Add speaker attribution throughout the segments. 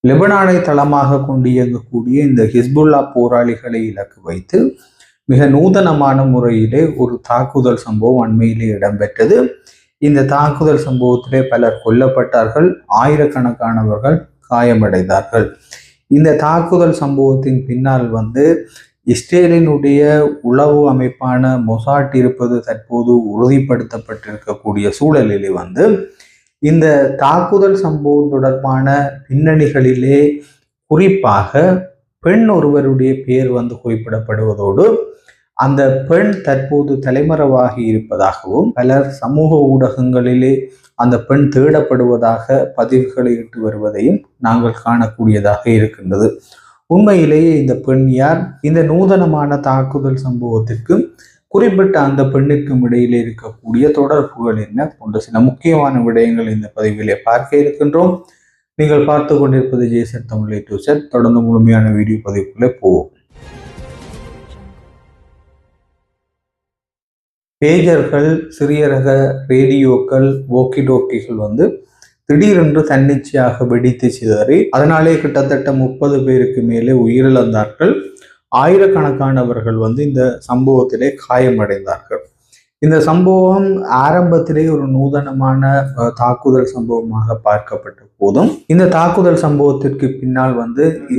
Speaker 1: லெபனானை தளமாக கொண்டு இயங்கக்கூடிய இந்த ஹிஸ்புல்லா போராளிகளை இலக்கு வைத்து மிக நூதனமான முறையிலே ஒரு தாக்குதல் சம்பவம் அண்மையிலே இடம்பெற்றது. இந்த தாக்குதல் சம்பவத்திலே பலர் கொல்லப்பட்டார்கள், ஆயிரக்கணக்கானவர்கள் காயமடைந்தார்கள். இந்த தாக்குதல் சம்பவத்தின் பின்னால் இஸ்ரேலினுடைய உளவு அமைப்பான மொசாட் இருப்பது தற்போது உறுதிப்படுத்தப்பட்டிருக்கக்கூடிய சூழலிலே இந்த தாக்குதல் சம்பவம் தொடர்பான பின்னணிகளிலே குறிப்பாக பெண் ஒருவருடைய பெயர் குறிப்பிடப்படுவதோடு அந்த பெண் தற்போது தலைமறைவாகி இருப்பதாகவும் பலர் சமூக ஊடகங்களிலே அந்த பெண் தேடப்படுவதாக பதிவுகளை இட்டு வருவதையும் நாங்கள் காணக்கூடியதாக இருக்கின்றது. உண்மையிலேயே இந்த பெண் யார்? இந்த நூதனமான தாக்குதல் சம்பவத்திற்கு குறிப்பிட்ட அந்த பெண்ணிற்கும் இடையிலே இருக்கக்கூடிய தொடர்புகள் என்ன போன்ற சில முக்கியமான விடயங்கள் இந்த பதிவிலே பார்க்க இருக்கின்றோம். நீங்கள் பார்த்து கொண்டிருப்பது ஜேசன் தமிழ் யூடியூப். தொடர்ந்து முழுமையான வீடியோ பதிவுக்குள்ளே போவோம். பேஜர்கள், சிறிய ரக ரேடியோக்கள், ஓக்கி டோக்கிகள் திடீரென்று தன்னிச்சையாக வெடித்து சிதறி அதனாலே கிட்டத்தட்ட 30 பேருக்கு மேலே உயிரிழந்தார்கள். ஆயிரக்கணக்கானவர்கள் இந்த சம்பவத்திலே காயமடைந்தார்கள். இந்த சம்பவம் ஆரம்பத்திலே ஒரு நூதனமான தாக்குதல் சம்பவமாக பார்க்கப்பட்ட போதும் இந்த தாக்குதல் சம்பவத்திற்கு பின்னால்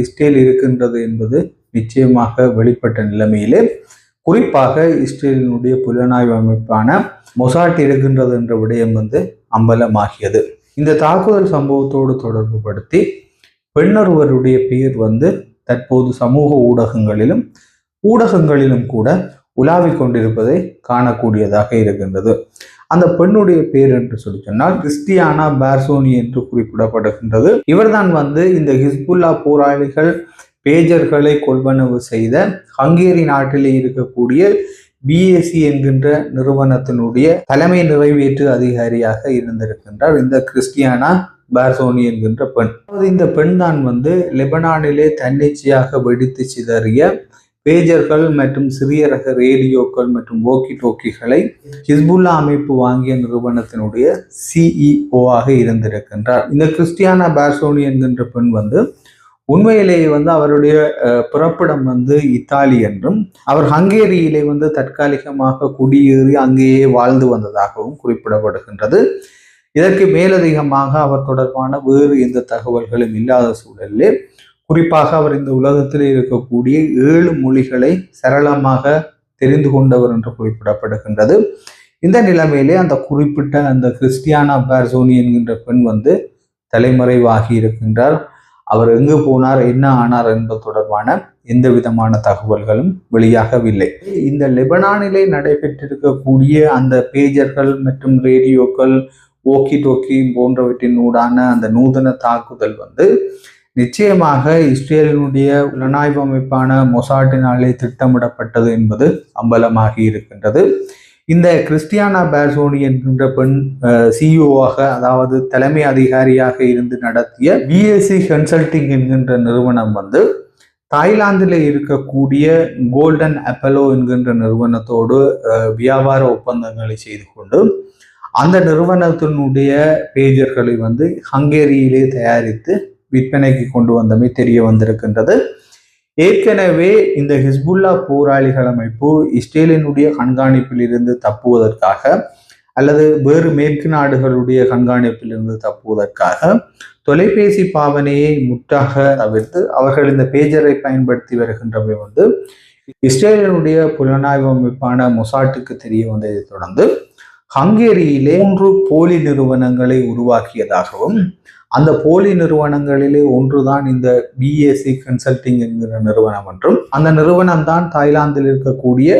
Speaker 1: இஸ்ரேல் இருக்கின்றது என்பது நிச்சயமாக வெளிப்பட்ட நிலைமையிலே குறிப்பாக இஸ்ரேலினுடைய புலனாய்வு அமைப்பான மொசாட் இருக்கின்றது என்ற விடயம் அம்பலமாகியது. இந்த தாக்குதல் சம்பவத்தோடு தொடர்பு படுத்தி பெண்ணொருவருடைய பெயர் தற்போது சமூக ஊடகங்களிலும் கூட உலாவிக் கொண்டிருப்பதை காணக்கூடியதாக இருக்கின்றது. அந்த பெண்ணுடைய பேர் என்று சொன்னால் கிறிஸ்டியானா பார்சோனி என்று குறிப்பிடப்படுகின்றது. இவர்தான் இந்த ஹிஸ்புல்லா போராளிகள் பேஜர்களை கொள்வனவு செய்த ஹங்கேரி நாட்டிலே இருக்கக்கூடிய பிஏசி என்கின்ற நிறுவனத்தினுடைய தலைமை நிறைவேற்று அதிகாரியாக இருந்திருக்கின்றார் இந்த கிறிஸ்டியானா பார்சோனி என்கின்ற பெண். இந்த பெண் தான் லெபனானிலே தன்னிச்சையாக வெடித்து சிதறிய பேஜர்கள் மற்றும் சிறிய ரக ரேடியோக்கள் மற்றும் ஓக்கி டோக்கிகளை ஹிஸ்புல்லா அமைப்பு வாங்கிய நிறுவனத்தினுடைய சிஇஓ ஆக இருந்திருக்கின்றார். இந்த கிறிஸ்டியானா பார்சோனி என்கின்ற பெண் உண்மையிலேயே அவருடைய பிறப்பிடம் இத்தாலி என்றும் அவர் ஹங்கேரியிலே தற்காலிகமாக குடியேறி அங்கேயே வாழ்ந்து வந்ததாகவும் குறிப்பிடப்படுகின்றது. இதற்கு மேலதிகமாக அவர் தொடர்பான வேறு எந்த தகவல்களும் இல்லாத சூழலிலே குறிப்பாக அவர் இந்த உலகத்தில் இருக்கக்கூடிய 7 மொழிகளை சரளமாக தெரிந்து கொண்டவர் என்று குறிப்பிடப்படுகின்றது. இந்த நிலைமையிலே அந்த குறிப்பிட்ட அந்த கிறிஸ்டியானா பார்சோனி என்கின்ற பெண் தலைமறைவாகி இருக்கின்றார். அவர் எங்கு போனார், என்ன ஆனார் என்பது தொடர்பான எந்த விதமான தகவல்களும் வெளியாகவில்லை. இந்த லெபனானிலே நடைபெற்றிருக்கக்கூடிய அந்த பேஜர்கள் மற்றும் ரேடியோக்கள், ஓக்கி டோக்கி போன்றவற்றின் ஊடான அந்த நூதன தாக்குதல் நிச்சயமாக இஸ்ரேலினுடைய புலனாய்வு அமைப்பான மொசாட்டினாலே திட்டமிடப்பட்டது என்பது அம்பலமாகி இருக்கின்றது. இந்த கிறிஸ்டியானா பார்சோனி என்கின்ற பெண் சிஇஓவாக, அதாவது தலைமை அதிகாரியாக இருந்து நடத்திய பிஎஸ்சி கன்சல்டிங் என்கின்ற நிறுவனம் தாய்லாந்தில் இருக்கக்கூடிய கோல்டன் அப்பலோ என்கின்ற நிறுவனத்தோடு வியாபார ஒப்பந்தங்களை செய்து கொண்டு அந்த நிறுவனத்தினுடைய பேஜர்களை ஹங்கேரியிலே தயாரித்து விற்பனைக்கு கொண்டு வந்தமை தெரிய வந்திருக்கின்றது. ஏற்கனவே இந்த ஹிஸ்புல்லா போராளிகள் அமைப்பு இஸ்ரேலினுடைய கண்காணிப்பில் இருந்து தப்புவதற்காக அல்லது வேறு மேற்கு நாடுகளுடைய கண்காணிப்பில் இருந்து தப்புவதற்காக தொலைபேசி பாவனையை முற்றாக தவிர்த்து அவர்கள் இந்த பேஜரை பயன்படுத்தி வருகின்றவை இஸ்ரேலினுடைய புலனாய்வு அமைப்பான மொசாட்டுக்கு தெரிய வந்ததை தொடர்ந்து ஹங்கேரியிலே 3 போலி நிறுவனங்களை உருவாக்கியதாகவும் அந்த போலி நிறுவனங்களிலே ஒன்றுதான் இந்த பிஏசி கன்சல்டிங் என்கிற நிறுவனம் என்றும் அந்த நிறுவனம் தான் தாய்லாந்தில் இருக்கக்கூடிய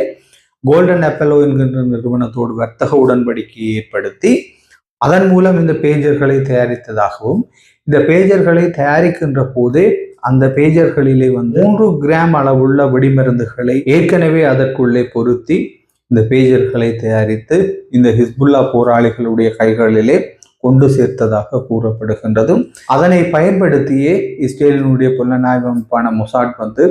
Speaker 1: கோல்டன் அப்பலோ என்கின்ற நிறுவனத்தோடு வர்த்தக உடன்படிக்கையை ஏற்படுத்தி அதன் மூலம் இந்த பேஜர்களை தயாரித்ததாகவும் இந்த பேஜர்களை தயாரிக்கின்ற போதே அந்த பேஜர்களிலே 3 கிராம் அளவுள்ள வெடிமருந்துகளை ஏற்கனவே அதற்குள்ளே பொருத்தி இந்த பேஜர்களை தயாரித்து இந்த ஹிஸ்புல்லா போராளிகளுடைய கைகளிலே கொண்டு சேர்த்ததாக கூறப்படுகின்றது. அதனை பயன்படுத்தியே இஸ்ரேலினுடைய புலனாய்வு அமைப்பான மொசாட்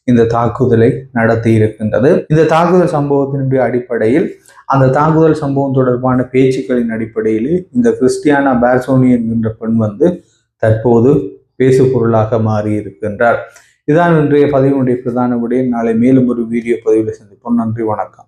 Speaker 1: இந்த தாக்குதலை நடத்தி இருக்கின்றது. இந்த தாக்குதல் சம்பவத்தினுடைய அடிப்படையில் அந்த தாக்குதல் சம்பவம் தொடர்பான பேச்சுக்களின் அடிப்படையில் இந்த கிறிஸ்டியானா பார்சோனி என்கின்ற பெண் தற்போது பேசு பொருளாக மாறி இருக்கின்றார். இதான் இன்றைய பதிவினுடைய பிரதான விடயம். நாளை மேலும் ஒரு வீடியோ பதிவில் சந்திப்போம். நன்றி, வணக்கம்.